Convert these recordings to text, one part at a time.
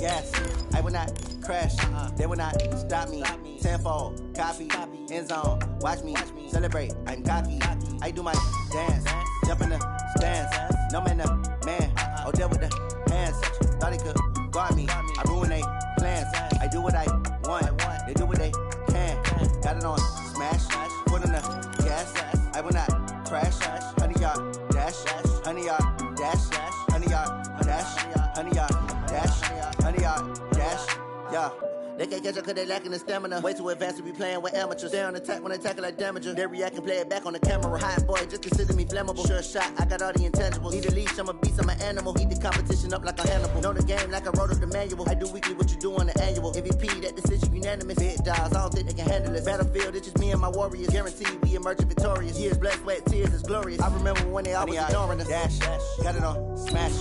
gas. I will not crash. They will not stop me. Tenfold, copy, end zone. Watch me celebrate. I'm cocky. I do my dance. Jump in the stands. No man, man. Oh, there with the hands. Thought he could guard me. I ruin they plans. I do what I want. They do what they can. Got it on smash. Foot on the gas. I will not crash. 100-yard dash. 100-yard dash. 100-yard dash. 100-yard dash. 100-yard dash. Yeah. They can't catch up cause they lacking the stamina. Way too advanced to be playing with amateurs. Stay on attack when they tackle like damager. They react and play it back on the camera. Hot boy, just consider me flammable. Sure shot, I got all the intangibles. Need a leash, I'm a beast, I'm an animal. Eat the competition up like a Hannibal. Know the game like I wrote up the manual. I do weekly what you do on the annual. MVP, that decision unanimous. Big dogs, I don't think they can handle it. Battlefield, it's just me and my warriors. Guaranteed we emerge victorious. Years, blood, sweat, tears, it's glorious. I remember when they always ignoring us. Dash, got it on smash.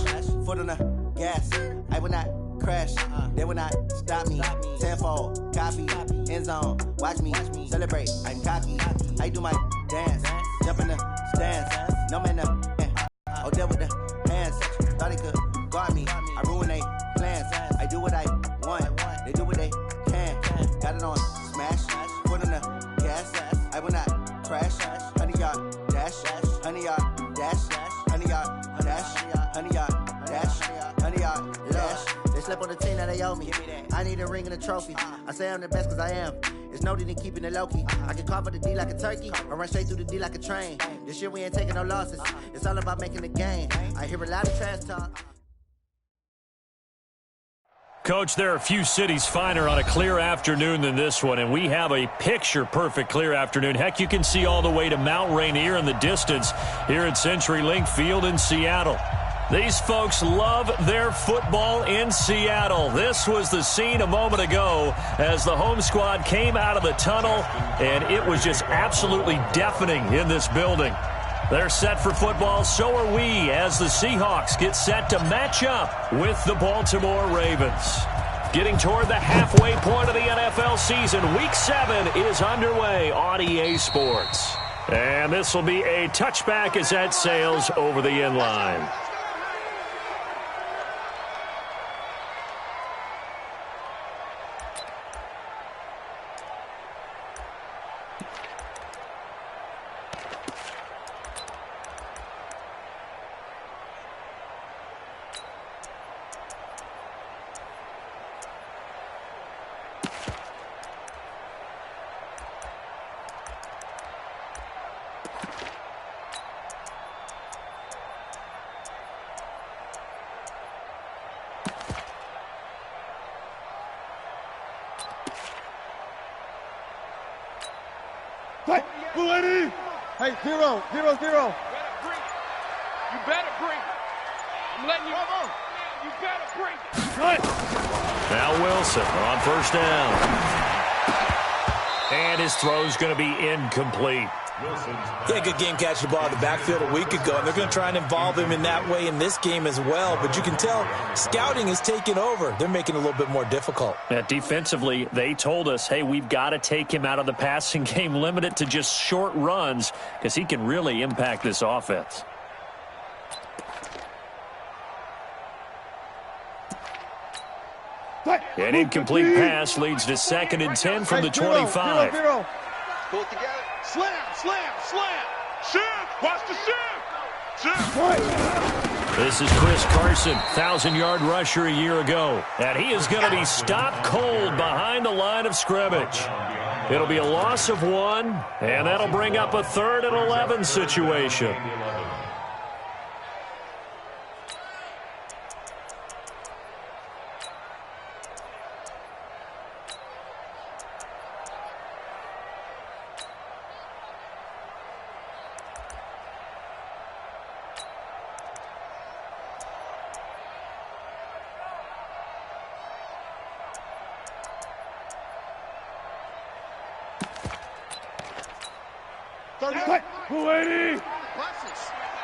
Foot on the gas. I will not crash. They will not stop me. Tenfold, copy, end zone. Watch me celebrate. I'm cocky. I do my dance. Jump in the stands. No man, oh, there with the hands. Thought he could guard me. I ruin they plans. I do what I want. They do what they can. Got it on smash. Foot on the gas. I will not crash. 100-yard dash. 100-yard dash. 100-yard dash. 100-yard dash. 100-yard dash. They slept on the team that they owe me. I need a ring and a trophy. I say I'm the best cause I am. It's noted in keeping it low-key. I can carve up the D like a turkey or run straight through the D like a train. This year we ain't taking no losses. It's all about making the game. I hear a lot of trash talk. Coach, there are a few cities finer on a clear afternoon than this one, and we have a picture-perfect clear afternoon. Heck, you can see all the way to Mount Rainier in the distance here at CenturyLink Field in Seattle. These folks love their football in Seattle. This was the scene a moment ago as the home squad came out of the tunnel, and it was just absolutely deafening in this building. They're set for football, so are we, as the Seahawks get set to match up with the Baltimore Ravens. Getting toward the halfway point of the NFL season, Week 7 is underway on EA Sports. And this will be a touchback as that sails over the end line. Hey, 0, 0, 0. You better bring it. I'm letting you know. You better bring it. Now Wilson on first down. And his throw's going to be incomplete. Yeah, good game catching the ball in the backfield a week ago, and they're going to try and involve him in that way in this game as well. But you can tell scouting is taking over. They're making it a little bit more difficult. Yeah, defensively, they told us, hey, we've got to take him out of the passing game, limit it to just short runs, because he can really impact this offense. An incomplete pass leads to 2nd and 10 from the 25. Pull it together. Slam, slam, slam. Shift. Watch the shift. Shift. This is Chris Carson, 1,000-yard rusher a year ago. And he is going to be stopped cold behind the line of scrimmage. It'll be a loss of 1, and that'll bring up a 3rd and 11 situation.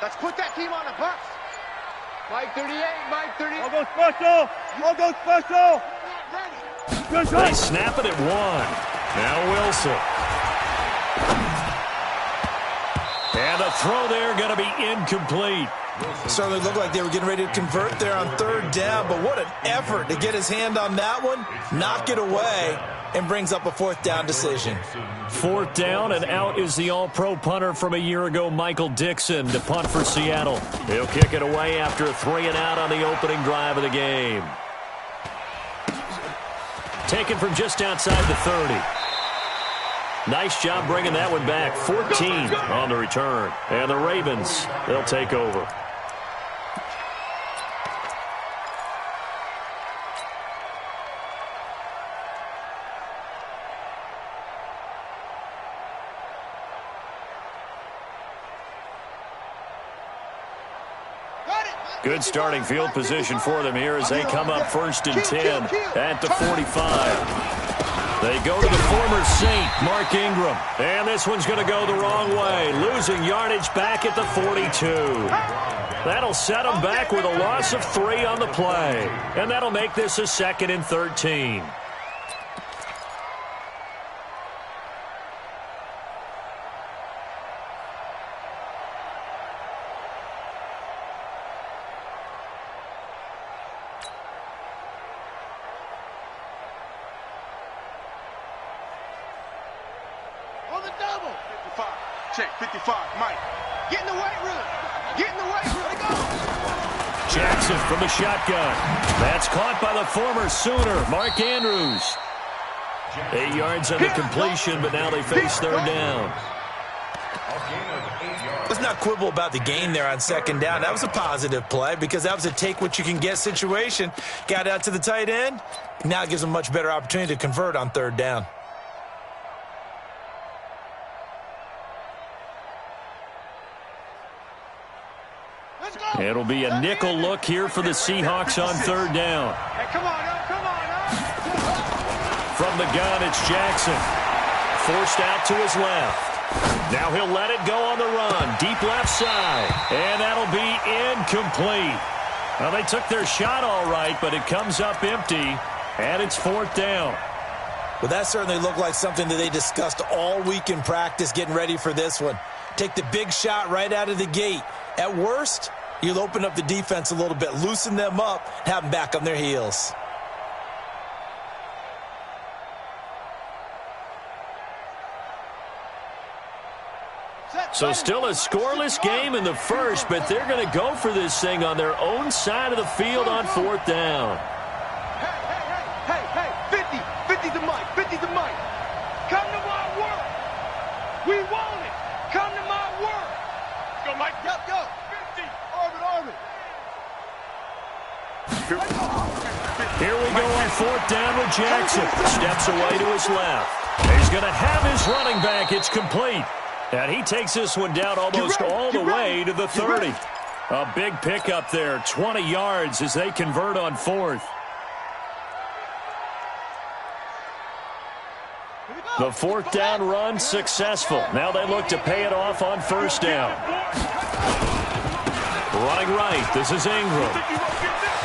Let's put that team on the bus. Mike 38, Mike 38. I'll go special. I'll go special. Good they snap it at 1. Now Wilson. And the throw there going to be incomplete. Certainly looked like they were getting ready to convert there on third down, but what an effort to get his hand on that one, knock it away, and brings up a fourth down decision. Fourth down, and out is the all-pro punter from a year ago, Michael Dixon, to punt for Seattle. He'll kick it away after a 3-and-out on the opening drive of the game. Taken from just outside the 30. Nice job bringing that one back. 14 on the return. And the Ravens, they'll take over. Good starting field position for them here as they come up 1st and 10 at the 45. They go to the former Saint, Mark Ingram. And this one's going to go the wrong way, losing yardage back at the 42. That'll set them back with a loss of 3 on the play. And that'll make this a 2nd and 13. Check, 55, Mike. Get in the weight room. Get in the weight room. Go. Jackson from the shotgun. That's caught by the former Sooner, Mark Andrews. 8 yards on the completion, but now they face third down. Let's not quibble about the gain there on 2nd down. That was a positive play because that was a take-what-you-can-get situation. Got out to the tight end. Now it gives them a much better opportunity to convert on 3rd down. It'll be a nickel look here for the Seahawks on 3rd down. Hey, come on, come on. From the gun, it's Jackson. Forced out to his left. Now he'll let it go on the run. Deep left side. And that'll be incomplete. Well, they took their shot all right, but it comes up empty. And it's 4th down. Well, that certainly looked like something that they discussed all week in practice getting ready for this one. Take the big shot right out of the gate. At worst, you'll open up the defense a little bit, loosen them up, have them back on their heels. So still a scoreless game in the first, but they're going to go for this thing on their own side of the field on 4th down. Hey, 50 to Mike, 50 to Mike. Come to my work. We want it. Come to my work. Go, Mike. Yep, go. 50. Orbit. Here we go on 4th down with Jackson. Steps away to his left. He's going to have his running back. It's complete. And he takes this one down almost all the way to the 30. A big pickup there, 20 yards as they convert on 4th. The 4th down run successful. Now they look to pay it off on 1st down. Running right, this is Ingram.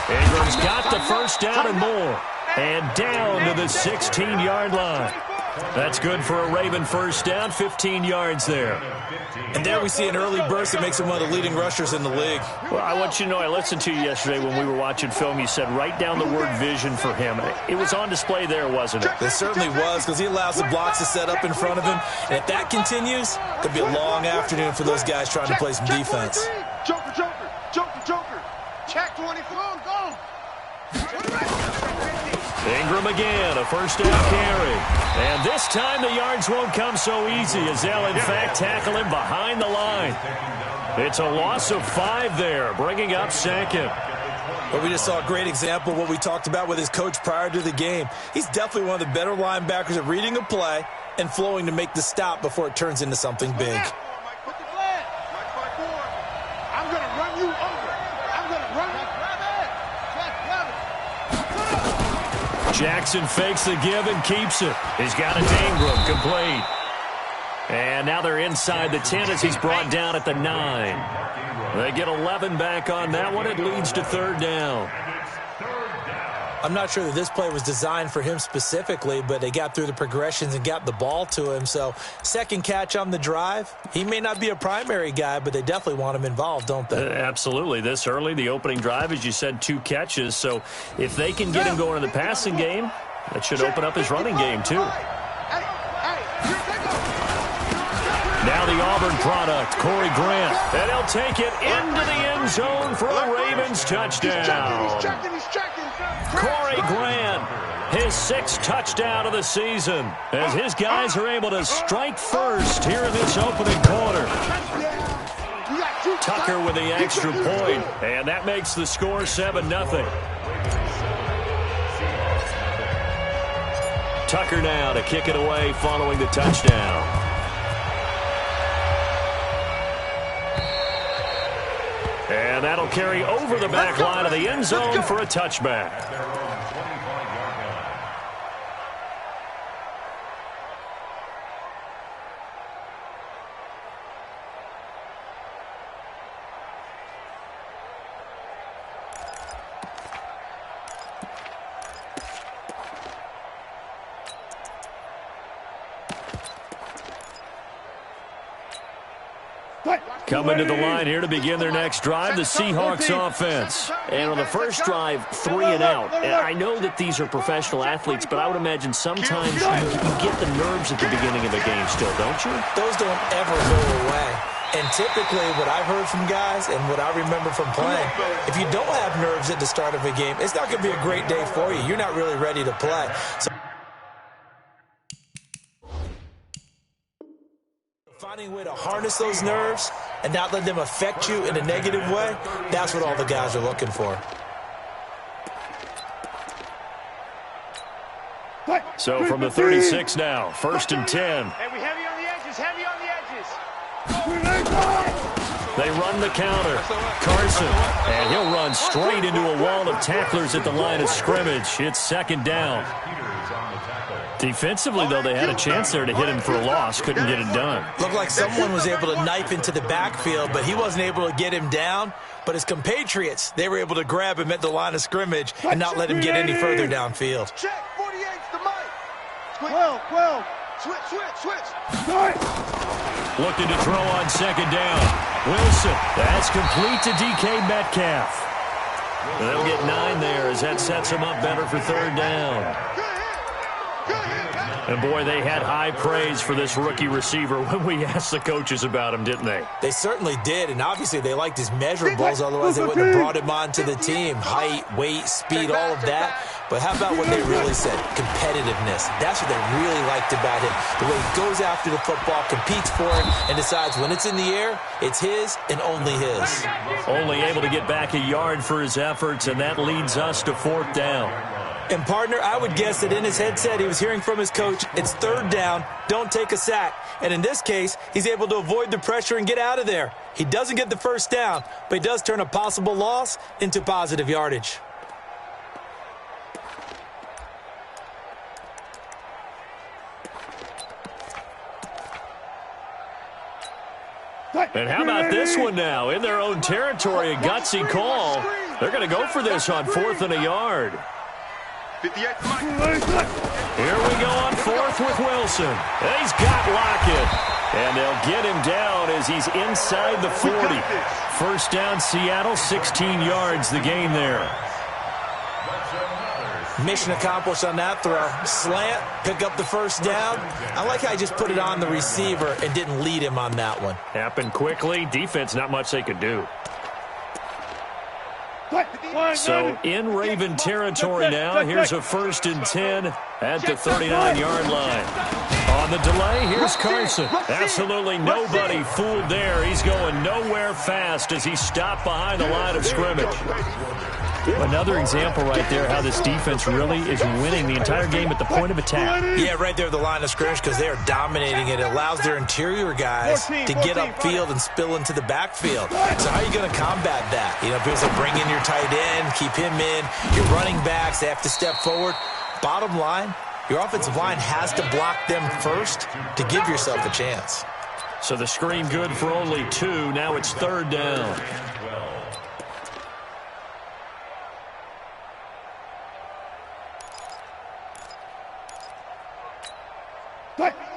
Ingram's got the 1st down and more. And down to the 16-yard line. That's good for a Raven 1st down, 15 yards there. And there we see an early burst that makes him one of the leading rushers in the league. Well, I want you to know, I listened to you yesterday when we were watching film. You said write down the word vision for him. It was on display there, wasn't it? It certainly was, because he allows the blocks to set up in front of him. And if that continues, it could be a long afternoon for those guys trying to play some defense. Joker. Check 24, go. Ingram again, a 1st down carry. And this time the yards won't come so easy as they'll, in fact, tackle him behind the line. It's a loss of 5 there, bringing up 2nd. Well, we just saw a great example of what we talked about with his coach prior to the game. He's definitely one of the better linebackers at reading a play and flowing to make the stop before it turns into something big. Put the flag. I'm going to run you over. I'm going to run you. Jackson fakes the give and keeps it. He's got it to Ingram, complete. And now they're inside the 10 as he's brought down at the 9. They get 11 back on that one. It leads to 3rd down. I'm not sure that this play was designed for him specifically, but they got through the progressions and got the ball to him. So second catch on the drive. He may not be a primary guy, but they definitely want him involved, don't they? Absolutely. This early, the opening drive, as you said, 2 catches. So if they can get him going in the passing game, that should open up his running game too. Now the Auburn product, Corey Grant. And he'll take it into the end zone for a Ravens touchdown. Corey Grant, his 6th touchdown of the season, as his guys are able to strike first here in this opening quarter. Tucker with the extra point, and that makes the score 7-0. Tucker now to kick it away following the touchdown. And that'll carry over the back line of the end zone for a touchback. Coming to the line here to begin their next drive, the Seahawks offense. And on the first drive, 3 and out. And I know that these are professional athletes, but I would imagine sometimes you get the nerves at the beginning of a game still, don't you? Those don't ever go away. And typically what I've heard from guys and what I remember from playing, if you don't have nerves at the start of a game, it's not going to be a great day for you. You're not really ready to play. So finding a way to harness those nerves and not let them affect you in a negative way, that's what all the guys are looking for. So from the 36 now, 1st and 10. And we heavy on the edges, heavy on the edges. They run the counter. Carson, and he'll run straight into a wall of tacklers at the line of scrimmage. It's 2nd down. Defensively, though, they had a chance there to hit him for a loss. Couldn't get it done. Looked like someone was able to knife into the backfield, but he wasn't able to get him down. But his compatriots, they were able to grab him at the line of scrimmage and not let him get any further downfield. Check, 48's the mic. 12. Switch. Looking to throw on 2nd down. Wilson, that's complete to DK Metcalf. They'll get 9 there as that sets him up better for 3rd down. And, boy, they had high praise for this rookie receiver when we asked the coaches about him, didn't they? They certainly did, and obviously they liked his measurables, otherwise they wouldn't have brought him onto the team. Height, weight, speed, all of that. But how about what they really said? Competitiveness. That's what they really liked about him. The way he goes after the football, competes for it, and decides when it's in the air, it's his and only his. Only able to get back a yard for his efforts, and that leads us to 4th down. And, partner, I would guess that in his headset he was hearing from his coach, it's 3rd down, don't take a sack. And in this case, he's able to avoid the pressure and get out of there. He doesn't get the 1st down, but he does turn a possible loss into positive yardage. And how about this one now? In their own territory, a gutsy call. They're going to go for this on 4th and a yard. 58. Here we go on 4th with Wilson. And he's got Lockett. And they'll get him down as he's inside the 40. 1st down, Seattle, 16 yards the gain there. Mission accomplished on that throw. Slant, pick up the 1st down. I like how he just put it on the receiver and didn't lead him on that one. Happened quickly. Defense, not much they could do. So in Raven territory now. Here's a 1st and 10 at the 39-yard line. On the delay, here's Carson. Absolutely nobody fooled there. He's going nowhere fast as he stopped behind the line of scrimmage. Another example right there how this defense really is winning the entire game at the point of attack. Yeah, right there at the line of scrimmage because they are dominating it. It allows their interior guys to get upfield and spill into the backfield. So how are you going to combat that? You know, people say bring in your tight end, keep him in. Your running backs, they have to step forward. Bottom line, your offensive line has to block them first to give yourself a chance. So the screen good for only 2. Now it's 3rd down.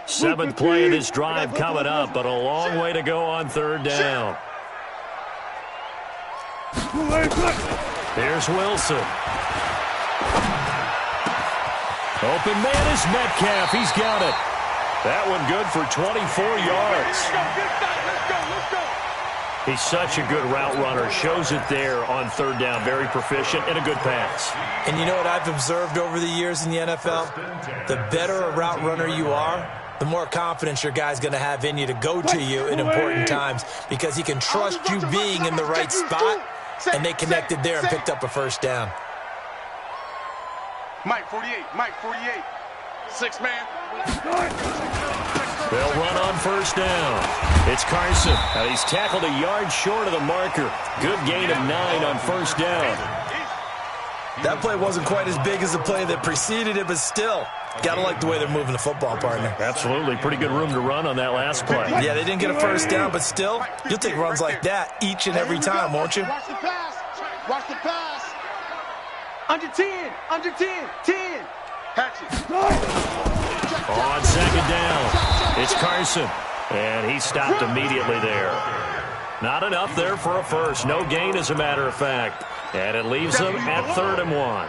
Seventh play of this drive coming up, but a long way to go on third down. Here's Wilson. Open man is Metcalf. He's got it. That one good for 24 yards. He's such a good route runner. Shows it there on third down. Very proficient and a good pass. And you know what I've observed over the years in the NFL? The better a route runner you are, the more confidence your guy's going to have in you to go to you in important times because he can trust you being in the right spot, and they connected there and picked up a first down. Mike 48, Mike 48. 6 man. They'll run on first down. It's Carson. Now he's tackled a yard short of the marker. Good gain of 9 on first down. That play wasn't quite as big as the play that preceded it, but still, got to like the way they're moving the football, partner. Absolutely. Pretty good room to run on that last play. Yeah, they didn't get a first down, but still, you'll take runs like that each and every time, won't you? Watch the pass. Watch the pass. Under 10. Under 10. 10. On second down, it's Carson. And he stopped immediately there. Not enough there for a first. No gain, as a matter of fact. And it leaves them at 3rd and 1.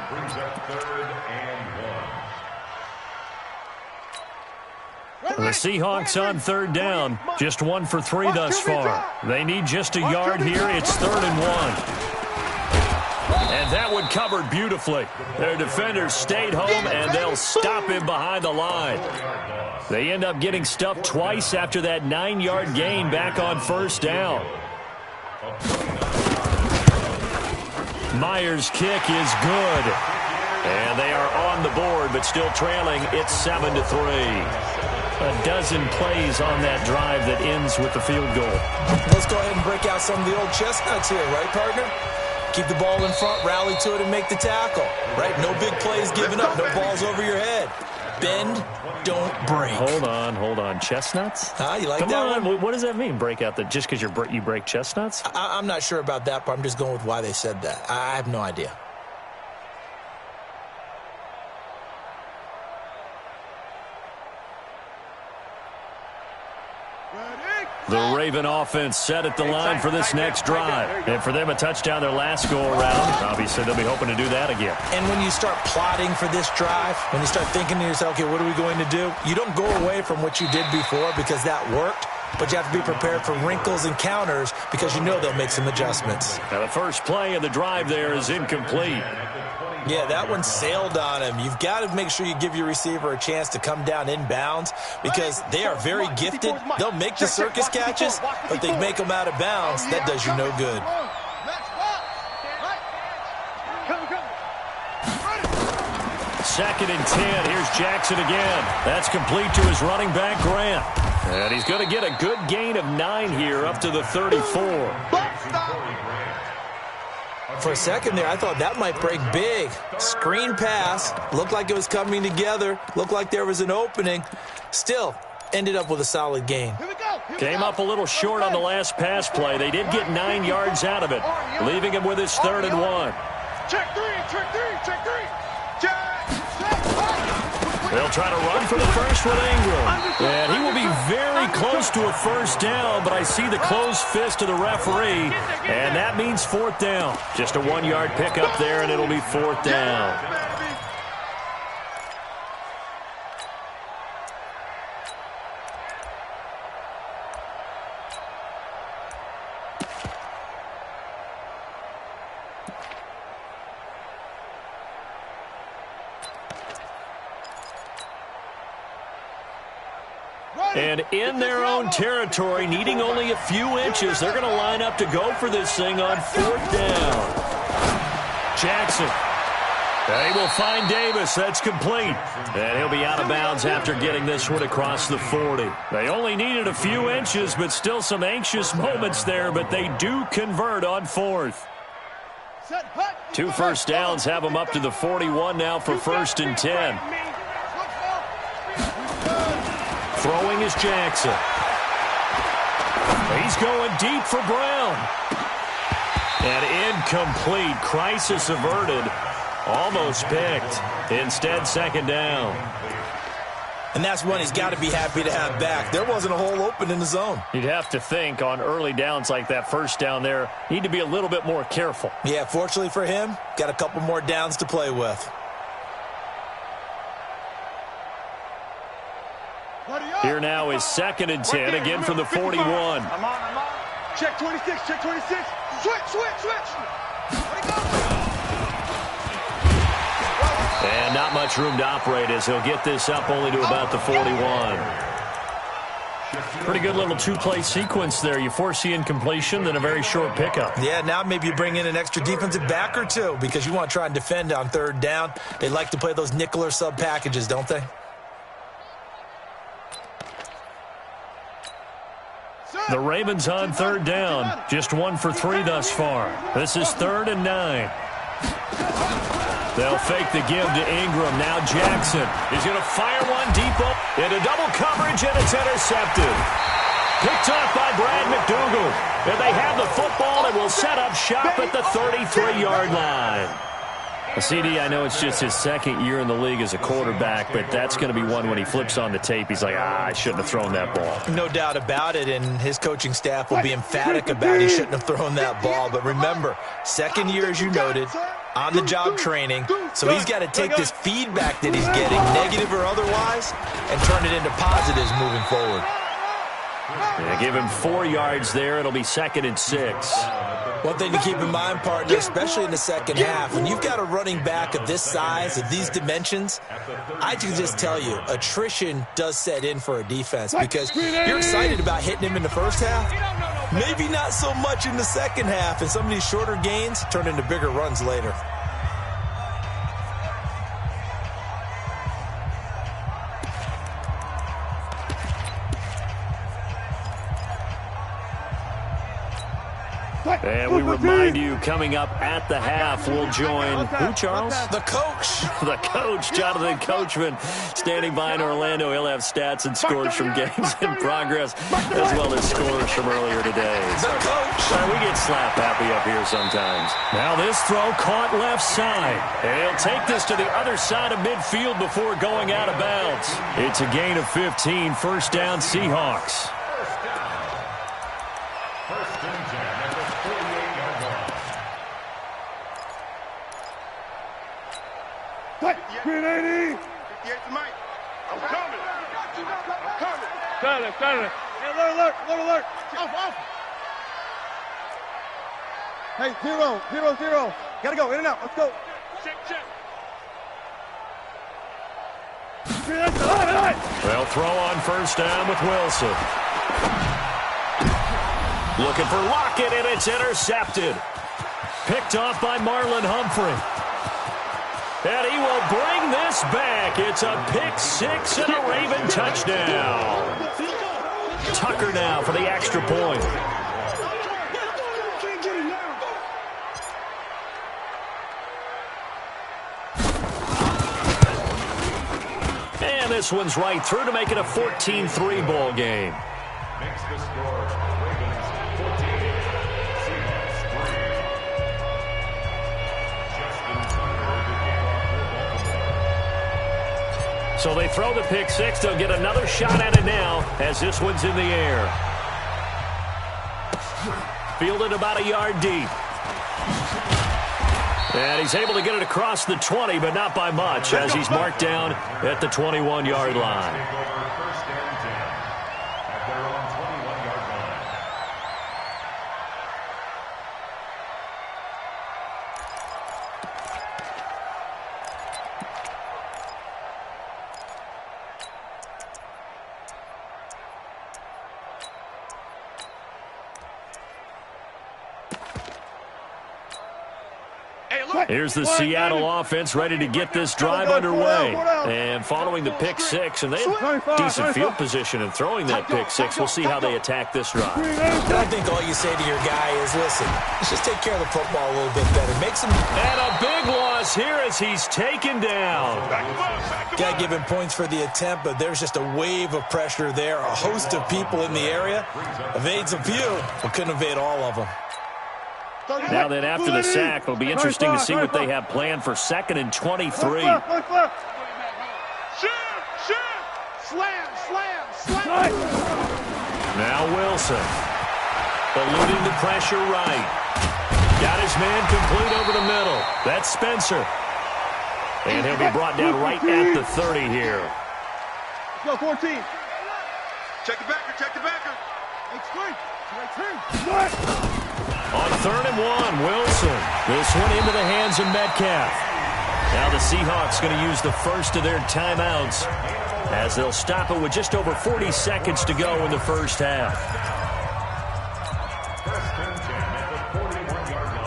The Seahawks on third down. Just 1 for 3 thus far. They need just a yard here. It's 3rd and 1. And that one covered beautifully. Their defenders stayed home, and they'll stop him behind the line. They end up getting stuffed twice after that 9-yard gain back on first down. Myers' kick is good. And they are on the board, but still trailing. It's 7-3. A dozen plays on that drive that ends with the field goal. Let's go ahead and break out some of the old chestnuts here, right, partner? Keep the ball in front, rally to it, and make the tackle. Right? No big plays given up, no balls over your head. Bend, don't break. Hold on. Chestnuts? You like that one? What does that mean, break out? Just because you break chestnuts? I'm not sure about that, but I'm just going with why they said that. I have no idea. The Raven offense set at the line for this next drive. And for them, a touchdown their last go-around. Obviously, they'll be hoping to do that again. And when you start plotting for this drive, when you start thinking to yourself, okay, what are we going to do? You don't go away from what you did before because that worked, but you have to be prepared for wrinkles and counters because you know they'll make some adjustments. Now, the first play of the drive there is incomplete. Yeah, that one sailed on him. You've got to make sure you give your receiver a chance to come down inbounds because they are very gifted. They'll make the circus catches, but they make them out of bounds. That does you no good. 2nd and 10. Here's Jackson again. That's complete to his running back, Grant. And he's going to get a good gain of 9 here up to the 34. For a second there, I thought that might break big. Screen pass. Looked like it was coming together. Looked like there was an opening. Still, ended up with a solid gain. Came up a little short on the last pass play. They did get 9 yards out of it, leaving him with his 3rd and 1. Check 3, check 3, check 3. They'll try to run for the first with Ingram. And he will be very close to a first down, but I see the closed fist of the referee, and that means 4th down. Just a 1-yard pickup there, and it'll be 4th down. And in their own territory, needing only a few inches, they're going to line up to go for this thing on 4th down. Jackson. They will find Davis. That's complete. And he'll be out of bounds after getting this one across the 40. They only needed a few inches, but still some anxious moments there, but they do convert on 4th. 2 first downs have them up to the 41 now for 1st and 10. Throwing is Jackson. He's going deep for Brown. And incomplete. Crisis averted. Almost picked. Instead, 2nd down. And that's one he's got to be happy to have back. There wasn't a hole open in the zone. You'd have to think on early downs like that first down there, need to be a little bit more careful. Yeah, fortunately for him, got a couple more downs to play with. Here now is 2nd and 10, again from the 41. I'm on. Check 26, check 26. Switch. And not much room to operate as he'll get this up only to about the 41. Pretty good little two-play sequence there. You force the incompletion, then a very short pickup. Yeah, now maybe you bring in an extra defensive back or two because you want to try and defend on 3rd down. They like to play those nickel or sub packages, don't they? The Ravens on 3rd down. Just 1 for 3 thus far. This is 3rd and 9. They'll fake the give to Ingram. Now Jackson is going to fire one deep into double coverage, and it's intercepted. Picked off by Brad McDougal. And they have the football and will set up shop at the 33-yard line. CD, I know it's just his 2nd year in the league as a quarterback, but that's going to be one when he flips on the tape. He's like, I shouldn't have thrown that ball. No doubt about it, and his coaching staff will be emphatic about he shouldn't have thrown that ball. But remember, 2nd year, as you noted, on-the-job training, so he's got to take this feedback that he's getting, negative or otherwise, and turn it into positives moving forward. Yeah, give him 4 yards there. It'll be 2nd and 6. One thing to keep in mind, partner, especially in the second half, when you've got a running back of this size, of these dimensions, I can just tell you, attrition does set in for a defense because you're excited about hitting him in the first half. Maybe not so much in the second half, and some of these shorter gains turn into bigger runs later. And we remind you, coming up at the half, we'll join who, Charles? The coach. The coach, Jonathan Coachman, standing by in Orlando. He'll have stats and scores from games in progress, as well as scores from earlier today. The coach. We get slap happy up here sometimes. Now this throw caught left side. And he'll take this to the other side of midfield before going out of bounds. It's a gain of 15, 1st down Seahawks. Grenade! 58 to Mike. I'm coming. Silent. Hey, alert. Off. Hey, 0. Gotta go, in and out. Let's go. Check. They'll throw on 1st down with Wilson. Looking for Lockett, and it's intercepted. Picked off by Marlon Humphrey. And he will bring this back. It's a pick 6 and a Raven touchdown. Tucker now for the extra point. And this one's right through to make it a 14-3 ball game. Makes the score Ravens 14, Seahawks 3. So they throw the pick 6. They'll get another shot at it now as this one's in the air. Fielded about a yard deep. And he's able to get it across the 20, but not by much as he's marked down at the 21-yard line. Here's the Seattle offense ready to get this drive underway. And following the pick 6, and they have decent field position in throwing that pick 6. We'll see how they attack this drive. And I think all you say to your guy is, listen, let's just take care of the football a little bit better. Make some... And a big loss here as he's taken down. Got to give him points for the attempt, but there's just a wave of pressure there. A host of people in the area. Evades a few, but couldn't evade all of them. Now then, after the sack, it'll be interesting to see what they have planned for 2nd and 23. Slam, slam, slam. Now Wilson. Eluding the pressure right. Got his man complete over the middle. That's Spencer. And he'll be brought down right at the 30 here. Let's go, 14. Check the backer, check the backer. On 3rd and 1, Wilson. This one into the hands of Metcalf. Now the Seahawks going to use the first of their timeouts as they'll stop it with just over 40 seconds to go in the first half. First and 10 at the 41-yard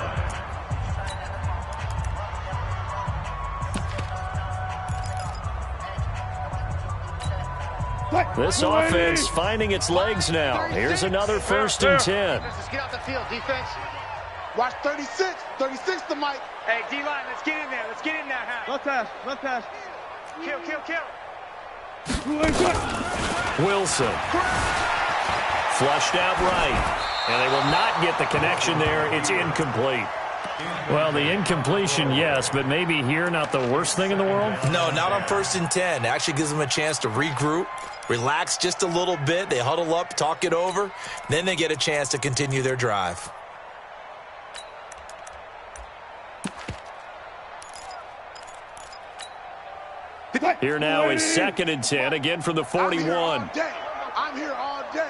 line. This offense finding its legs now. Here's another 1st and 10. Let's get out the field, defense. Watch 36. 36 to Mike. Hey, D-line, let's get in there. Let's get in there, huh? Left pass, left pass. Kill, kill, kill. Wilson. Flushed out right. And they will not get the connection there. It's incomplete. Well, the incompletion, yes, but maybe here not the worst thing in the world? No, not on 1st and 10. Actually gives them a chance to regroup, relax just a little bit. They huddle up, talk it over. Then they get a chance to continue their drive. Here now is 2nd and 10, again from the 41. I'm here all day.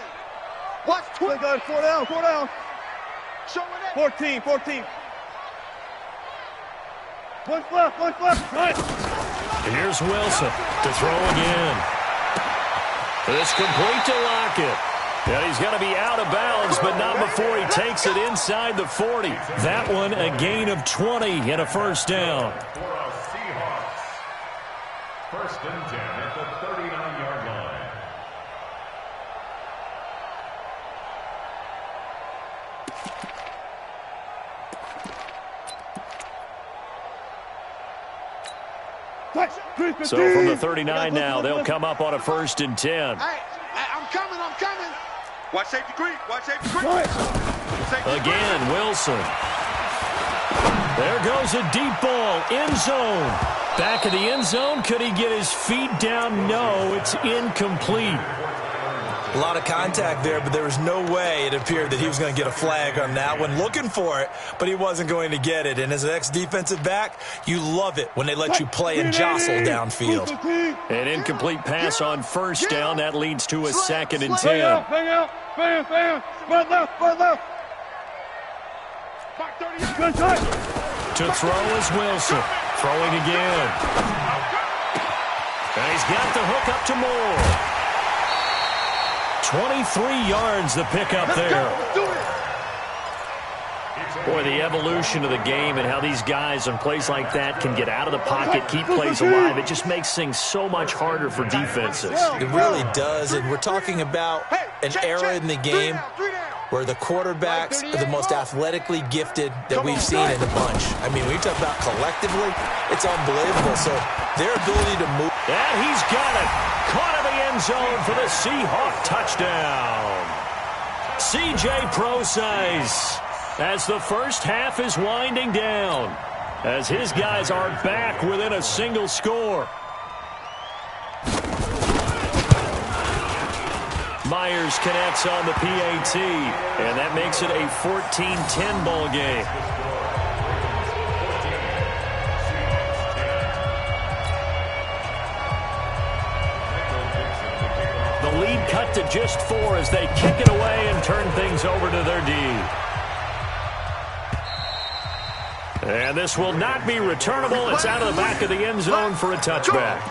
Watch 20. 4 down, 4 down. 14, 14. One left, right. Here's Wilson to throw again. It's complete to Lockett. And he's going to be out of bounds, but not before he takes it inside the 40. That one a gain of 20 and a first down. For our Seahawks. First and 10 at the 39-yard line. So from the 39 now, they'll come up on a 1st and 10. Hey, I'm coming. Watch safety creep, watch safety creep. Again, Wilson. There goes a deep ball, end zone. Back of the end zone, could he get his feet down? No, it's incomplete. A lot of contact there, but there was no way it appeared that he was going to get a flag on that one. Looking for it, but he wasn't going to get it. And as an ex-defensive back, you love it when they let you play and jostle downfield. An incomplete pass on 1st down. That leads to a 2nd and 10. Bang out. Right left. Good touch. To throw is Wilson. Throwing again. And he's got the hook up to Moore. 23 yards the pickup there. Boy, the evolution of the game and how these guys on plays like that can get out of the pocket, keep plays alive, it just makes things so much harder for defenses. It really does, and we're talking about an era in the game where the quarterbacks are the most athletically gifted that we've seen in the bunch. I mean, when you talk about collectively, it's unbelievable. So their ability to move. And he's got it. Caught in the end zone for the Seahawk touchdown. C.J. Prosise as the first half is winding down, as his guys are back within a single score. Myers connects on the PAT, and that makes it a 14-10 ball game. The lead cut to just 4 as they kick it away and turn things over to their D. And this will not be returnable. It's out of the back of the end zone for a touchback.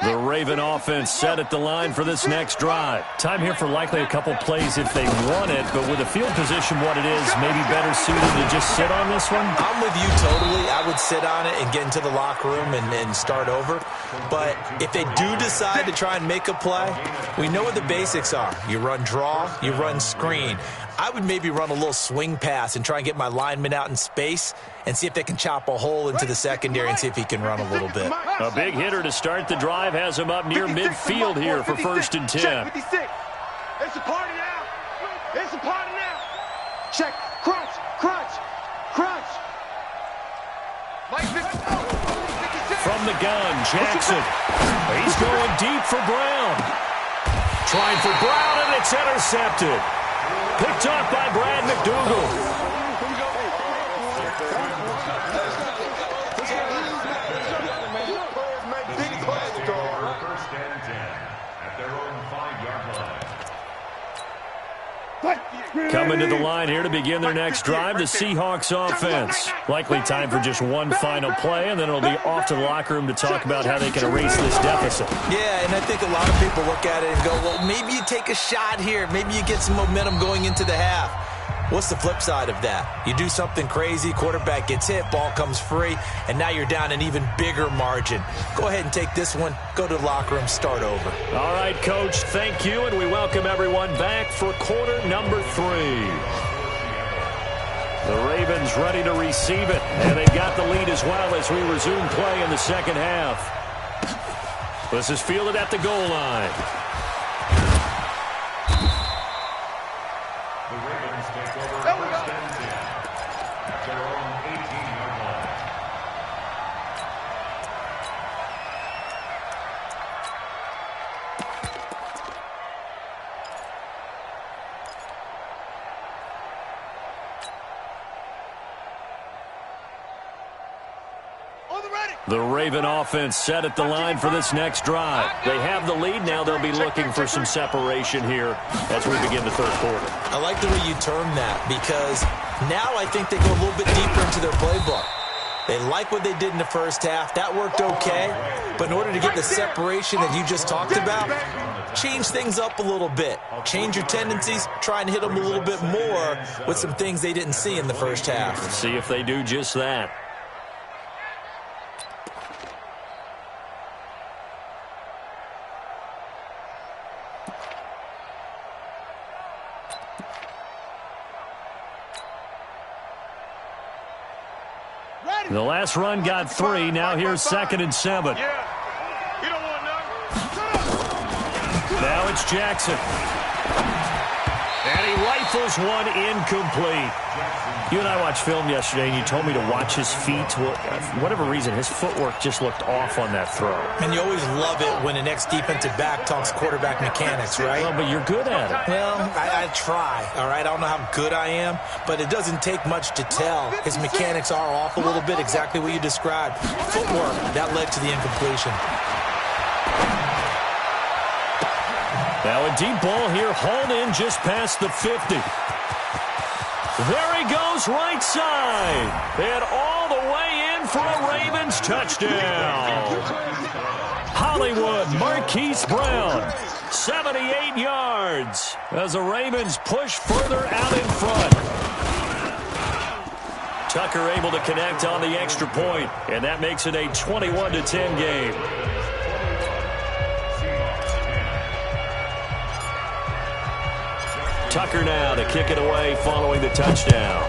The Raven offense set at the line for this next drive. Time here for likely a couple plays if they want it, but with the field position what it is, maybe better suited to just sit on this one? I'm with you totally. I would sit on it and get into the locker room and start over. But if they do decide to try and make a play, we know what the basics are. You run draw, you run screen. I would maybe run a little swing pass and try and get my lineman out in space and see if they can chop a hole into the secondary and see if he can run a little bit. A big hitter to start the drive has him up near midfield here for 1st and 10. It's a party now. It's a party now. Check. Crunch. Crunch. Crunch. From the gun, Jackson. He's going deep for Brown. Trying for Brown, and it's intercepted. Picked up by Brad McDougal. Coming to the line here to begin their next drive, the Seahawks offense. Likely time for just one final play, and then it'll be off to the locker room to talk about how they can erase this deficit. Yeah, and I think a lot of people look at it and go, well, maybe you take a shot here. Maybe you get some momentum going into the half. What's the flip side of that? You do something crazy, quarterback gets hit, ball comes free, and now you're down an even bigger margin. Go ahead and take this one, go to the locker room, start over. All right, Coach, thank you, and we welcome everyone back for quarter number 3. The Ravens ready to receive it, and they've got the lead as well as we resume play in the second half. This is fielded at the goal line. The Raven offense set at the line for this next drive. They have the lead. Now they'll be looking for some separation here as we begin the third quarter. I like the way you term that because now I think they go a little bit deeper into their playbook. They like what they did in the first half. That worked okay. But in order to get the separation that you just talked about, change things up a little bit. Change your tendencies. Try and hit them a little bit more with some things they didn't see in the first half. Let's see if they do just that. The last run got 3. Now here's 2nd and 7. Now it's Jackson. And he rifles one incomplete. You and I watched film yesterday, and you told me to watch his feet. Well, for whatever reason, his footwork just looked off on that throw. And you always love it when an ex-defensive back talks quarterback mechanics, right? Well, but you're good at it. Well, I try, all right? I don't know how good I am, but it doesn't take much to tell. His mechanics are off a little bit, exactly what you described. Footwork, that led to the incompletion. Now a deep ball here, hauled in just past the 50. There he goes, right side. And all the way in for a Ravens touchdown. Hollywood, Marquise Brown, 78 yards as the Ravens push further out in front. Tucker able to connect on the extra point, and that makes it a 21-10 game. Tucker now to kick it away following the touchdown.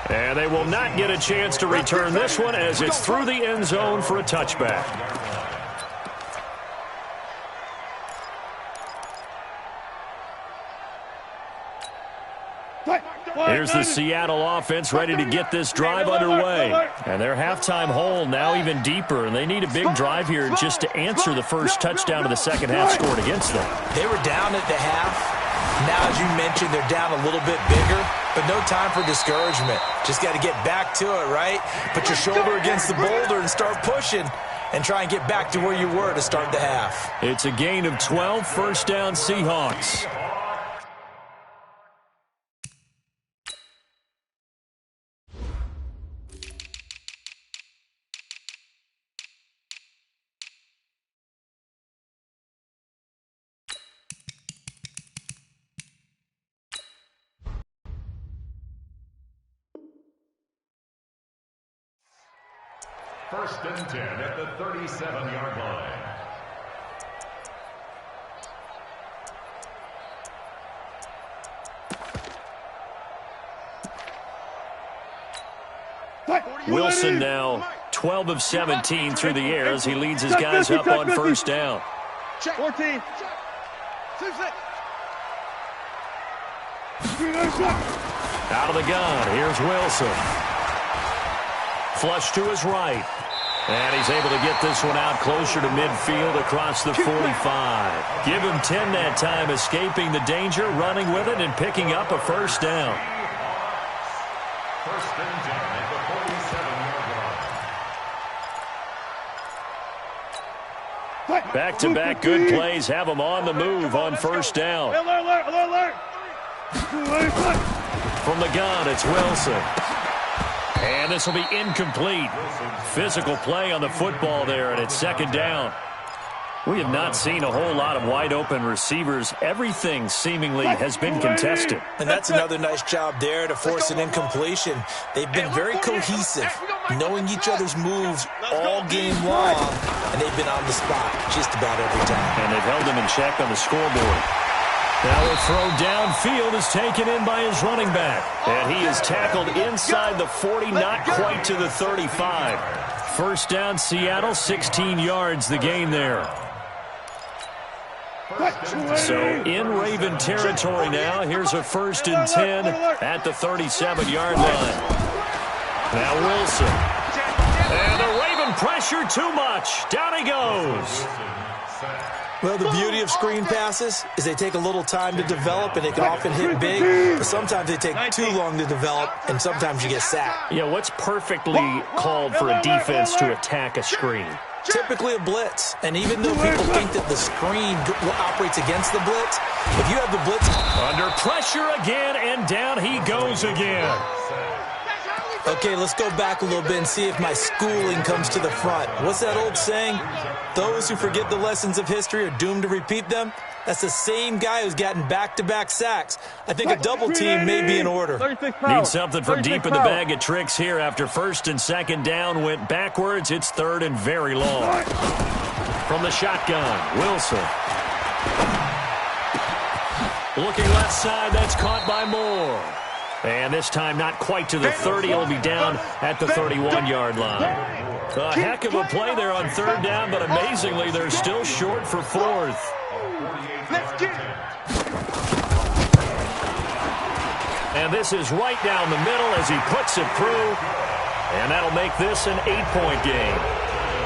And they will not get a chance to return this one as it's through the end zone for a touchback. Here's the Seattle offense ready to get this drive underway. And their halftime hole now even deeper, and they need a big drive here just to answer the first touchdown of the second half scored against them. They were down at the half. Now, as you mentioned, they're down a little bit bigger, but no time for discouragement. Just got to get back to it, right? Put your shoulder against the boulder and start pushing and try and get back to where you were to start the half. It's a gain of 12, first down Seahawks. First and 10 at the 37-yard line. Wilson now 12 of 17 through the air as he leads his guys up on first down. 14. Out of the gun, here's Wilson. Flush to his right. And he's able to get this one out closer to midfield across the 45. Give him 10 that time, escaping the danger, running with it, and picking up a first down. First and 10 at the 47-yard line. Back-to-back good plays have him on the move on first down. Alert. From the gun, it's Wilson. And this will be incomplete. Physical play on the football there, and it's second down. We have not seen a whole lot of wide-open receivers. Everything seemingly has been contested. And that's another nice job there to force an incompletion. They've been very cohesive, knowing each other's moves all game long, and they've been on the spot just about every time. And they've held him in check on the scoreboard. Now a throw downfield is taken in by his running back. And he is tackled inside the 40, not quite to the 35. First down, Seattle, 16 yards the gain there. So in Raven territory now. Here's a first and 10 at the 37-yard line. Now Wilson. And the Raven pressure too much. Down he goes. Well, the beauty of screen passes is they take a little time to develop, and they can often hit big, but sometimes they take too long to develop, and sometimes you get sacked. Yeah, what's perfectly called for a defense to attack a screen? Typically a blitz, and even though people think that the screen operates against the blitz, if you have the blitz... Under pressure again, and down he goes again. Okay, let's go back a little bit and see if my schooling comes to the front. What's that old saying? Those who forget the lessons of history are doomed to repeat them. That's the same guy who's gotten back-to-back sacks. I think a double team may be in order. Need something from deep in the bag of tricks here after first and second down went backwards. It's third and very long. From the shotgun, Wilson. Looking left side, that's caught by Moore. And this time not quite to the 30. It'll be down at the 31-yard line. A heck of a play there on third down, but amazingly, they're still short for fourth. And this is right down the middle as he puts it through. And that'll make this an 8-point game.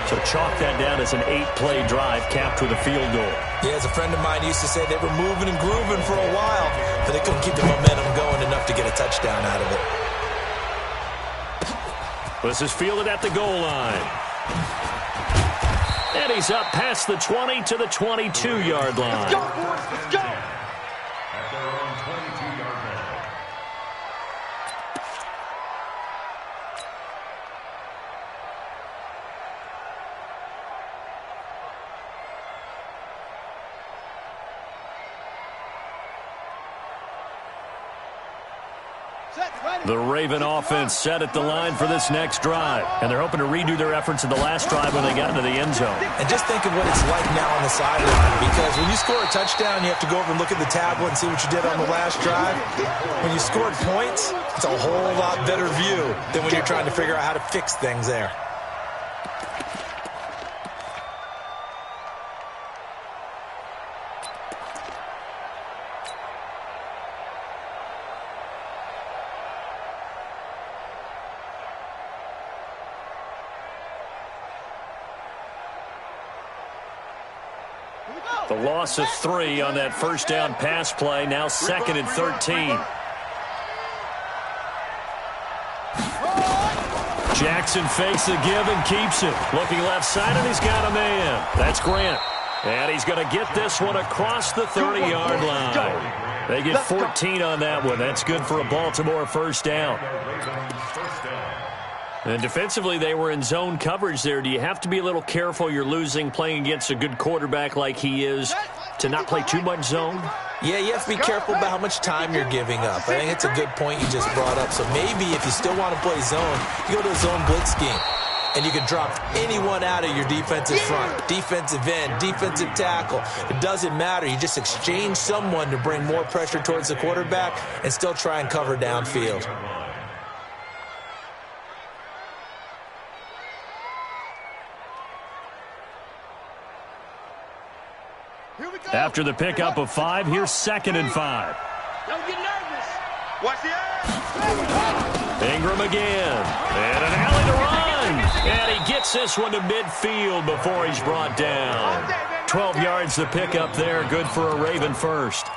So chalk that down as an 8-play drive capped with a field goal. Yeah, as a friend of mine used to say, they were moving and grooving for a while, but they couldn't keep the momentum going enough to get a touchdown out of it. This is fielded at the goal line. And he's up past the 20 to the 22-yard line. Let's go, boys. Let's go. At their own 22-yard line. The Raven offense set at the line for this next drive. And they're hoping to redo their efforts in the last drive when they got into the end zone. And just think of what it's like now on the sideline, because when you score a touchdown, you have to go over and look at the tablet and see what you did on the last drive. When you scored points, it's a whole lot better view than when you're trying to figure out how to fix things there. The loss of 3 on that first down pass play. Now second and 13. Jackson fakes the give and keeps it. Looking left side, and he's got a man. That's Grant. And he's going to get this one across the 30-yard line. They get 14 on that one. That's good for a Baltimore first down. And defensively, they were in zone coverage there. Do you have to be a little careful? You're losing playing against a good quarterback like he is to not play too much zone? Yeah, you have to be careful about how much time you're giving up. I think it's a good point you just brought up. So maybe if you still want to play zone, you go to a zone blitz scheme. And you can drop anyone out of your defensive front, defensive end, defensive tackle. It doesn't matter. You just exchange someone to bring more pressure towards the quarterback and still try and cover downfield. After the pickup of 5, here's 2nd and 5. Don't get nervous. Watch the air. Ingram again. And an alley to run. And he gets this one to midfield before he's brought down. 12 yards to pick up there. Good for a Raven first.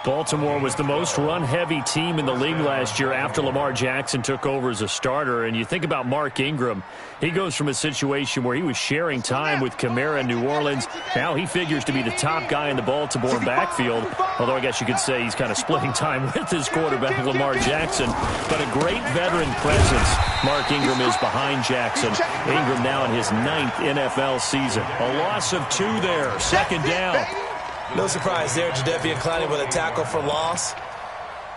Baltimore was the most run-heavy team in the league last year after Lamar Jackson took over as a starter. And you think about Mark Ingram, he goes from a situation where he was sharing time with Kamara in New Orleans. Now he figures to be the top guy in the Baltimore backfield, although I guess you could say he's kind of splitting time with his quarterback, Lamar Jackson. But a great veteran presence. Mark Ingram is behind Jackson. Ingram now in his 9th NFL season. A loss of 2 there, 2nd down. No surprise there, Jadeveon Clowney with a tackle for loss.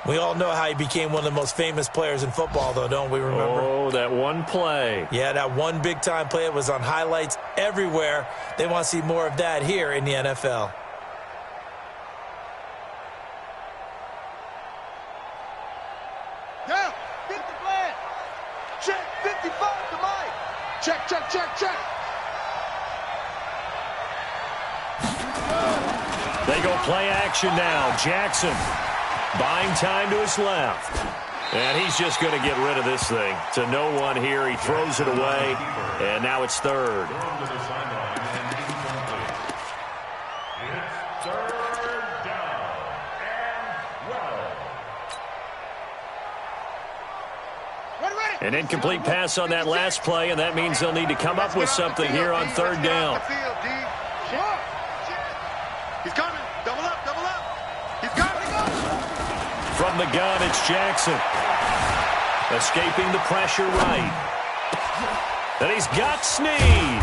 We all know how he became one of the most famous players in football, though, don't we remember? Oh, that one play. Yeah, that one big-time play. It was on highlights everywhere. They want to see more of that here in the NFL. Down. Get the flag. Check. 55 to Mike. Check. They go play action now. Jackson buying time to his left. And he's just going to get rid of this thing. To no one here. He throws it away. And now it's 3rd. It's 3rd down and 12. An incomplete pass on that last play, and that means they'll need to come up with something here on 3rd down. He's coming. Double up. He's coming. From the gun, it's Jackson. Escaping the pressure right. And he's got Snead.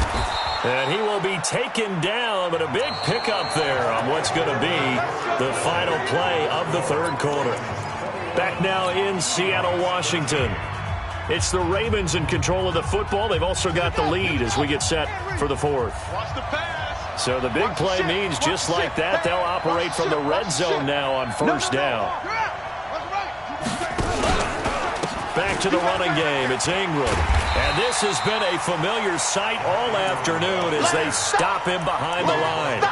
And he will be taken down, but a big pickup there on what's going to be the final play of the 3rd quarter. Back now in Seattle, Washington. It's the Ravens in control of the football. They've also got the lead as we get set for the 4th. Watch the pass. So the big play means just like that, they'll operate from the red zone now on 1st down. Back to the running game. It's Ingram. And this has been a familiar sight all afternoon as they stop him behind the line.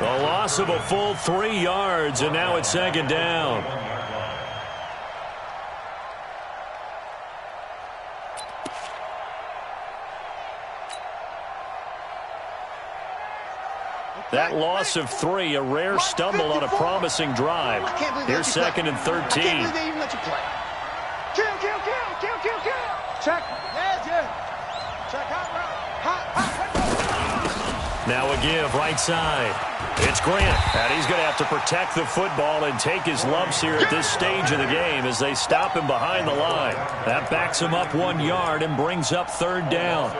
A loss of a full 3 yards, and now it's 2nd down. That loss of 3, a rare stumble on a promising drive. Here's 2nd and 13. Kill. Check. Check hot. Now a give right side. It's Grant, and he's going to have to protect the football and take his lumps here at this stage of the game as they stop him behind the line. That backs him up 1 yard and brings up 3rd down.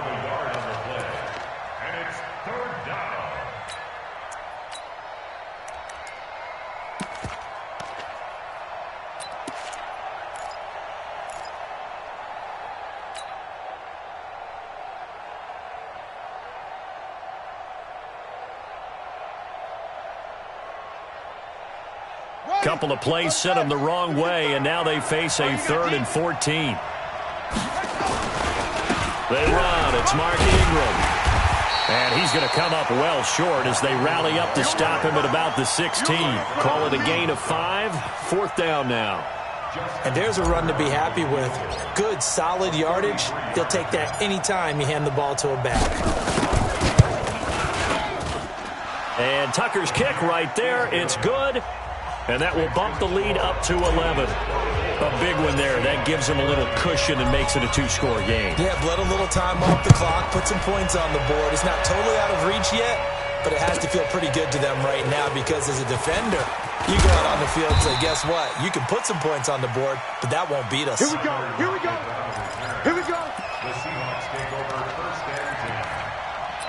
Couple of plays sent them the wrong way, and now they face a 3rd and 14. They run. It's Mark Ingram. And he's going to come up well short as they rally up to stop him at about the 16. Call it a gain of 5. 4th down now. And there's a run to be happy with. Good, solid yardage. They'll take that anytime you hand the ball to a back. And Tucker's kick right there. It's good. And that will bump the lead up to 11. A big one there. That gives them a little cushion and makes it a 2-score game. Yeah, let a little time off the clock, put some points on the board. It's not totally out of reach yet, but it has to feel pretty good to them right now because as a defender, you go out on the field and say, guess what? You can put some points on the board, but that won't beat us. Here we go. The Seahawks take over 1st and 10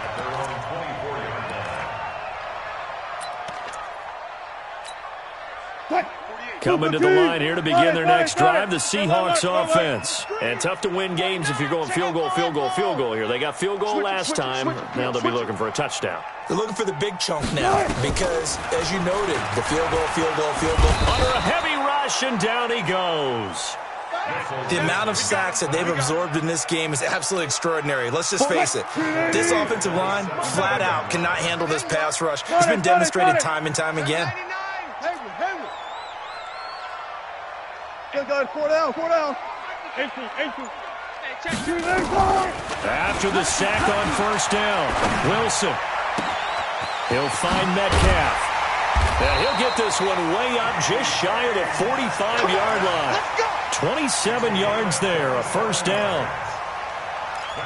at their own 24-yard line. Coming to the line here to begin their next drive, the Seahawks offense. And tough to win games if you're going field goal here. They got field goal last time. Now they'll be looking for a touchdown. They're looking for the big chunk now because, as you noted, the field goal. Under a heavy rush, and down he goes. The amount of sacks that they've absorbed in this game is absolutely extraordinary. Let's just face it. This offensive line, flat out, cannot handle this pass rush. It's been demonstrated time and time again. Four down. After the sack on first down, Wilson. He'll find Metcalf. And he'll get this one way up just shy of the 45-yard line. 27 yards there, a first down.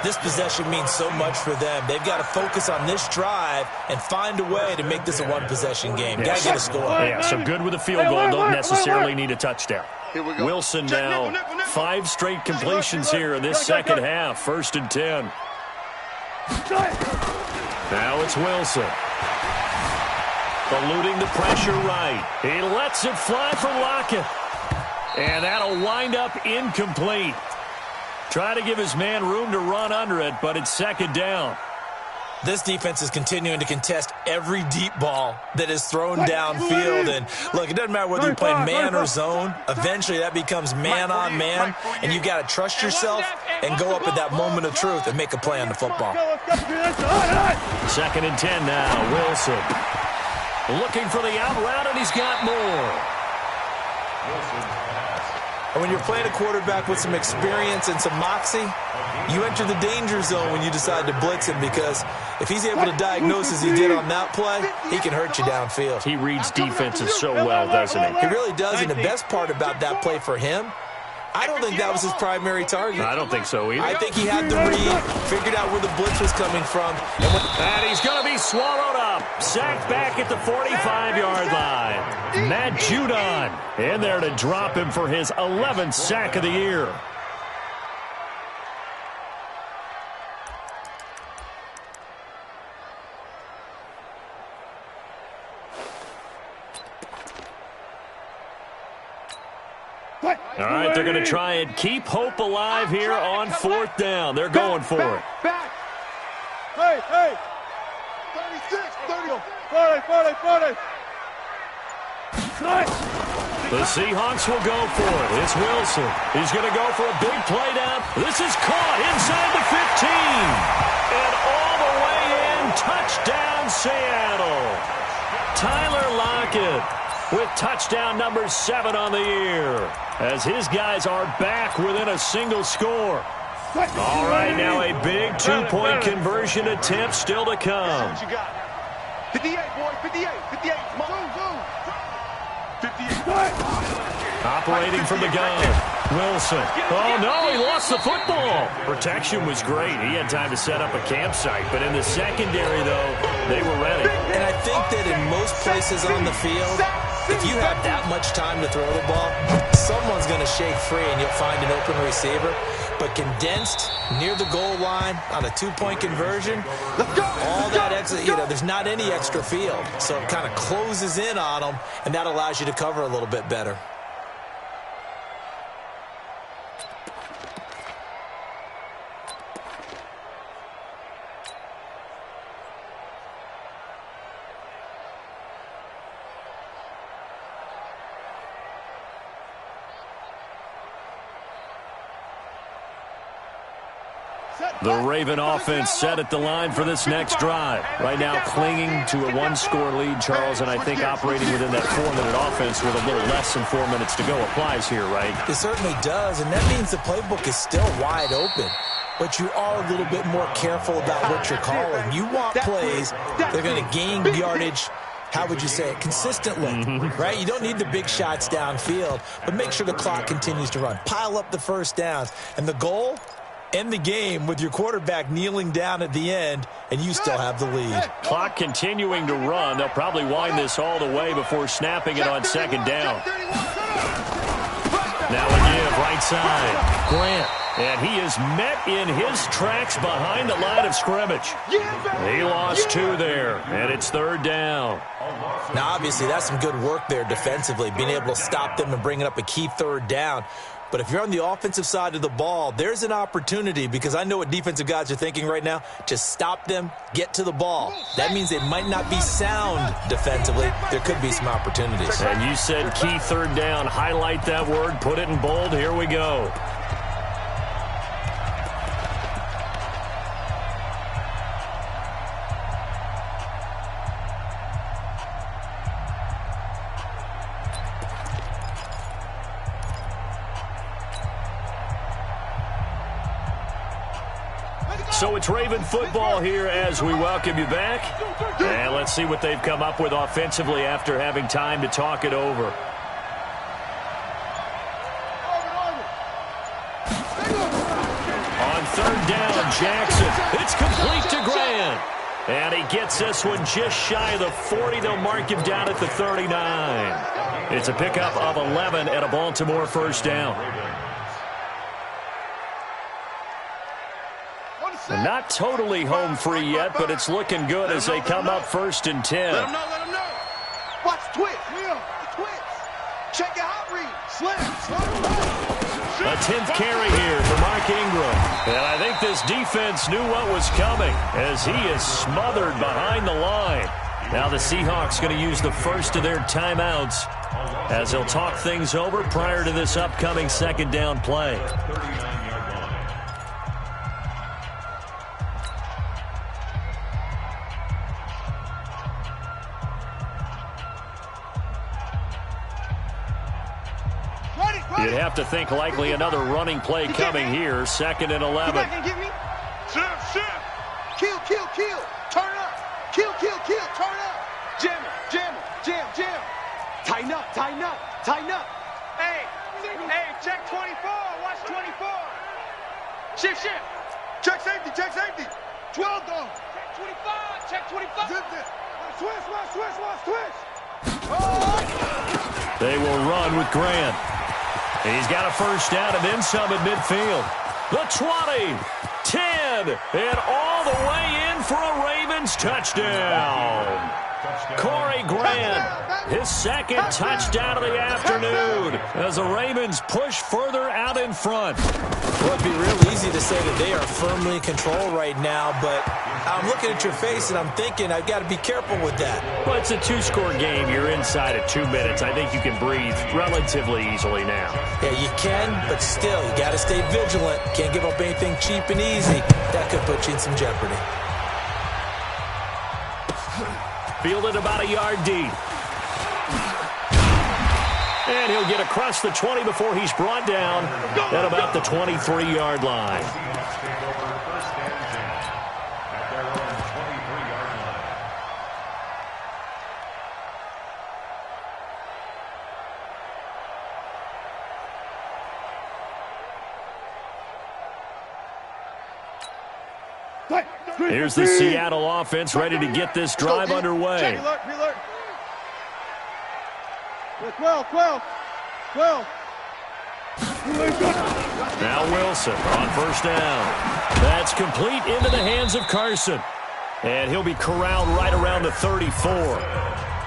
This possession means so much for them. They've got to focus on this drive and find a way to make this a one-possession game. Got to get a score. Yeah, so good with a field goal. Don't necessarily need a touchdown. Wilson now 5 straight completions here in this second half. 1st and 10. Now it's Wilson. Eluding the pressure right. He lets it fly for Lockett. And that'll wind up incomplete. Try to give his man room to run under it, but it's 2nd down. This defense is continuing to contest every deep ball that is thrown downfield. And, look, it doesn't matter whether you're playing man or zone. Eventually that becomes man on man, and you've got to trust yourself and go up at that moment of truth and make a play on the football. 2nd and 10 now. Wilson looking for the out route, and he's got more. And when you're playing a quarterback with some experience and some moxie, you enter the danger zone when you decide to blitz him, because if he's able to diagnose as he did on that play, he can hurt you downfield. He reads defenses so well, doesn't he? He really does, and the best part about that play for him, I don't think that was his primary target. I don't think so either. I think he had the read, figured out where the blitz was coming from. And he's going to be swallowed up. Sacked back at the 45-yard line. Matt Judon in there to drop him for his 11th sack of the year. All right, they're going to try and keep hope alive here on 4th down. They're going for it. Hey! 36, 30. 40. The Seahawks will go for it. It's Wilson. He's going to go for a big play down. This is caught inside the 15. And all the way in, touchdown Seattle. Tyler Lockett with touchdown number 7 on the year, as his guys are back within a single score. All right, now a big 2-point conversion attempt still to come. 58, boy, 58. Come on. 58. Operating from the gun, Wilson. Oh, no, he lost the football. Protection was great. He had time to set up a campsite, but in the secondary, though, they were ready. And I think that in most places on the field, if you have that much time to throw the ball, someone's going to shake free and you'll find an open receiver. But condensed near the goal line on a 2-point conversion, all that extra, there's not any extra field. So it kind of closes in on them, and that allows you to cover a little bit better. The Raven offense set at the line for this next drive. Right now clinging to a 1-score lead, Charles, and I think operating within that 4-minute offense with a little less than 4 minutes to go applies here, right? It certainly does, and that means the playbook is still wide open. But you are a little bit more careful about what you're calling. You want plays that are going to gain yardage, how would you say it, consistently, right? You don't need the big shots downfield, but make sure the clock continues to run. Pile up the first downs. And the goal? End the game with your quarterback kneeling down at the end, and you still have the lead. Clock continuing to run. They'll probably wind this all the way before snapping it on 2nd down. Now a give, right side. Grant. And he is met in his tracks behind the line of scrimmage. He lost 2 there, and it's 3rd down. Now, obviously, that's some good work there defensively, being able to stop them and bring it up a key 3rd down. But if you're on the offensive side of the ball, there's an opportunity, because I know what defensive guys are thinking right now. Just stop them, get to the ball. That means they might not be sound defensively. There could be some opportunities. And you said key third down. Highlight that word, put it in bold. Here we go. So it's Raven football here as we welcome you back. And let's see what they've come up with offensively after having time to talk it over. On third down, Jackson. It's complete to Grant. And he gets this one just shy of the 40. They'll mark him down at the 39. It's a pickup of 11 and a Baltimore first down. Not totally home free yet, but it's looking good as they come up 1st and 10. Let him know. Watch twitch. Twitch. Check your hot read. Slam. A 10th carry here for Mark Ingram. And I think this defense knew what was coming as he is smothered behind the line. Now the Seahawks going to use the first of their timeouts as they'll talk things over prior to this upcoming second down play. You'd have to think likely another running play coming here. 2nd and 11. Shift. Kill. Turn up. Kill. Turn up. Jam. Tighten up. Hey, check 24. Watch 24. Shift. Check safety. 12 though. Check 25. Switch. Oh. They will run with Grant. And he's got a first down and then some at midfield. The 20, 10, and all the way in for a Ravens touchdown. Corey Grant, his second touchdown of the afternoon as the Ravens push further out in front. Well, it'd be real easy to say that they are firmly in control right now, but I'm looking at your face and I'm thinking I've got to be careful with that. Well, it's a 2-score game. You're inside at 2 minutes. I think you can breathe relatively easily now. Yeah, you can, but still, you got to stay vigilant. Can't give up anything cheap and easy. That could put you in some jeopardy. Fielded about a yard deep. And he'll get across the 20 before he's brought down at about the 23-yard line. Here's the Seattle offense ready to get this drive underway. 12. Now Wilson on first down. That's complete into the hands of Carson. And he'll be corralled right around the 34.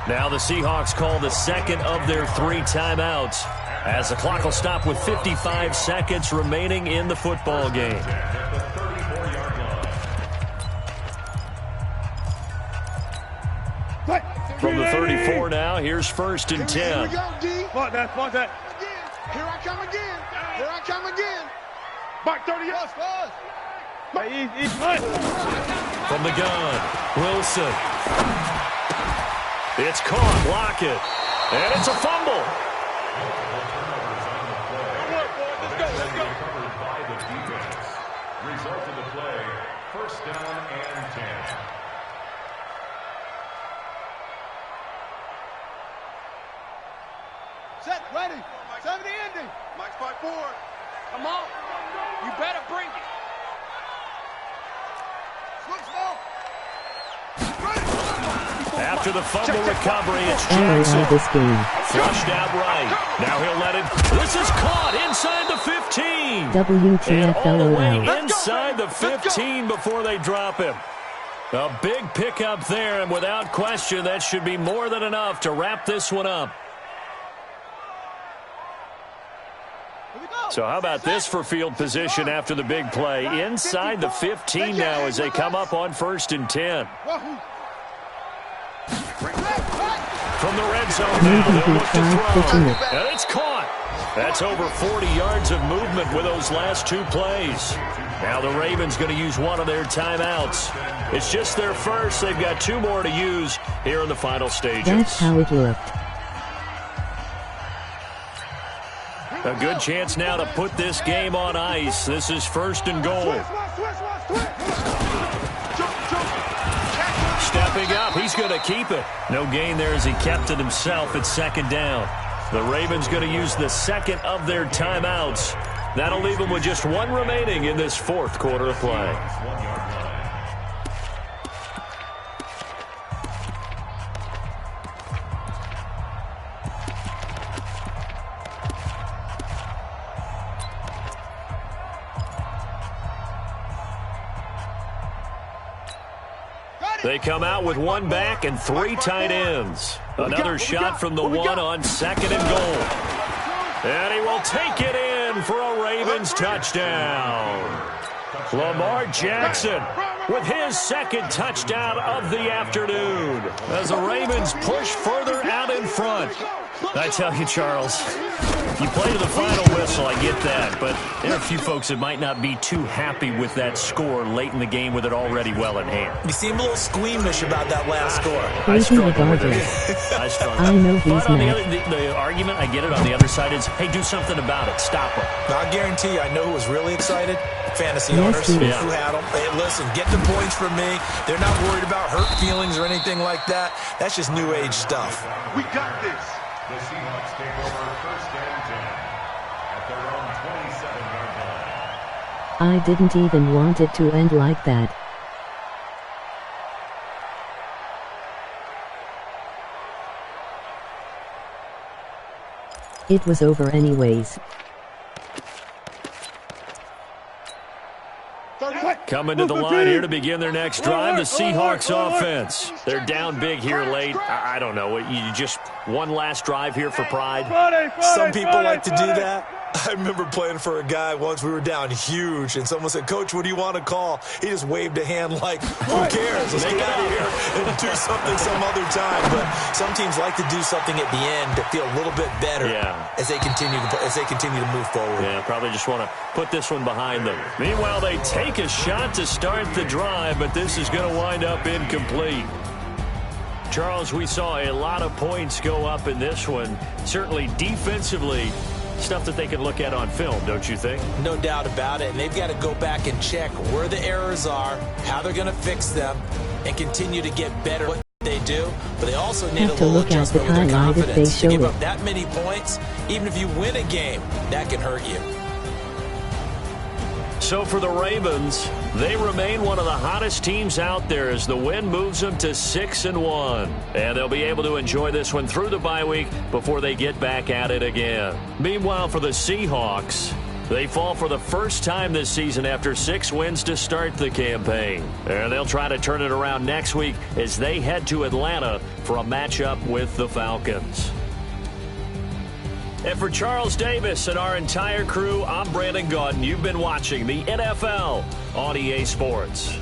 Now the Seahawks call the second of their 3 timeouts as the clock will stop with 55 seconds remaining in the football game. From the 34 now, here's 1st and 10. Here we go, D. Fuck that. Here I come again. Back 30 yards. From the gun, Wilson. It's caught, block it. And it's a fumble. Let's go. By the defense. Result of the play, 1st down and 10. Set, ready. 7 ending. Mike's by 4. Come on. You better bring it. Switch ball. After the fumble recovery, it's Jackson. Flushed out right. Now he'll let it. This is caught inside the 15. And all the way inside the 15 before they drop him. A big pickup there, and without question, that should be more than enough to wrap this one up. So how about this for field position after the big play? Inside the 15 now as they come up on 1st and 10. From the red zone now, they'll look to throw. And it's caught. That's over 40 yards of movement with those last 2 plays. Now the Ravens going to use one of their timeouts. It's just their first. They've got 2 more to use here in the final stages. That's how it looked. A good chance now to put this game on ice. This is 1st and goal. Stepping up, he's going to keep it. No gain there as he kept it himself at 2nd down. The Ravens going to use the 2nd of their timeouts. That'll leave them with just 1 remaining in this 4th quarter of play. They come out with 1 back and 3 tight ends. Another shot from the 1 on 2nd and goal. And he will take it in for a Ravens touchdown. Lamar Jackson with his 2nd touchdown of the afternoon as the Ravens push further out in front. I tell you, Charles, you play to the final whistle, I get that, but there are a few folks that might not be too happy with that score late in the game with it already well in hand. You seem a little squeamish about that last score. I struggle with it. I know he's on mad. the argument, I get it, on the other side is, hey, do something about it. Stop them. I guarantee you, I know who was really excited. Fantasy Yes, owners he who is. had them. Hey, listen, get the points from me. They're not worried about hurt feelings or anything like that. That's just new age stuff. We got this. The Seahawks take over 1st and 10 at their own 27-yard line. I didn't even want it to end like that. It was over anyways. Coming to the line here to begin their next drive, the Seahawks offense. They're down big here late. I don't know. You just one last drive here for pride? Some people like to do that. I remember playing for a guy once. We were down huge, and someone said, "Coach, what do you want to call?" He just waved a hand like, "Who cares? Let's get out of here and do something some other time." But some teams like to do something at the end to feel a little bit better as they continue to move forward. Yeah, probably just want to put this one behind them. Meanwhile, they take a shot to start the drive, but this is going to wind up incomplete. Charles, we saw a lot of points go up in this one. Certainly defensively, stuff that they can look at on film, don't you think? No doubt about it. And they've got to go back and check where the errors are, how they're going to fix them, and continue to get better at what they do. But they also need a little adjustment with their confidence. To give up that many points, even if you win a game, that can hurt you. So for the Ravens, they remain one of the hottest teams out there as the win moves them to 6-1. And they'll be able to enjoy this one through the bye week before they get back at it again. Meanwhile, for the Seahawks, they fall for the first time this season after 6 wins to start the campaign. And they'll try to turn it around next week as they head to Atlanta for a matchup with the Falcons. And for Charles Davis and our entire crew, I'm Brandon Gaudin. You've been watching the NFL on EA Sports.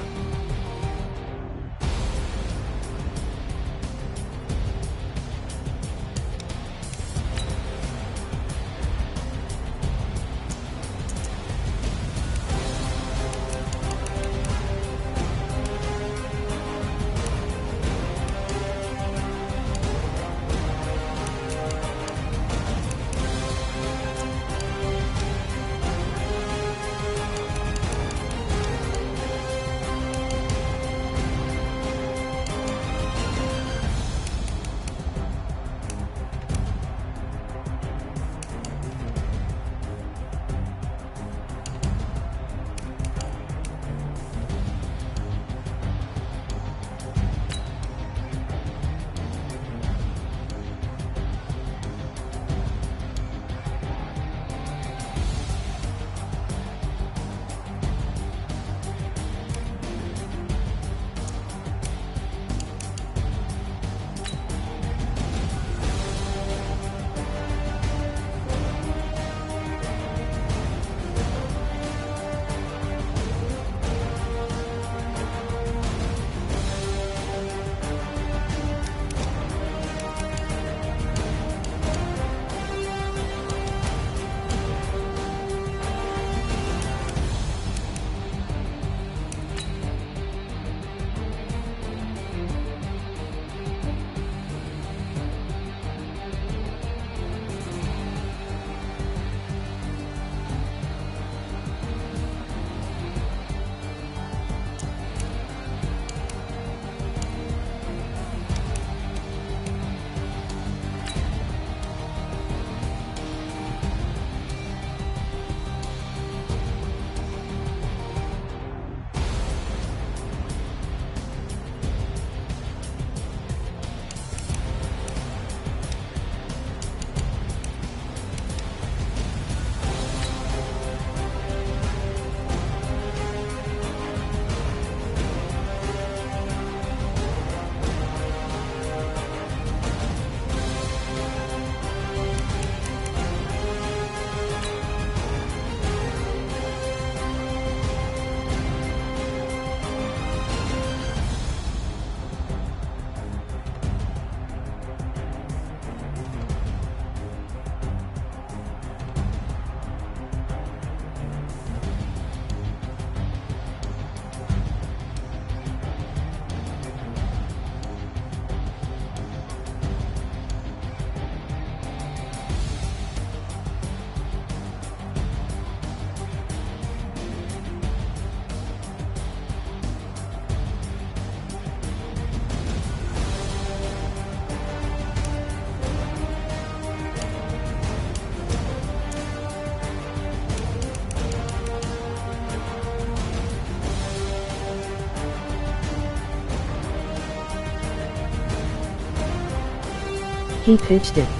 He pitched it.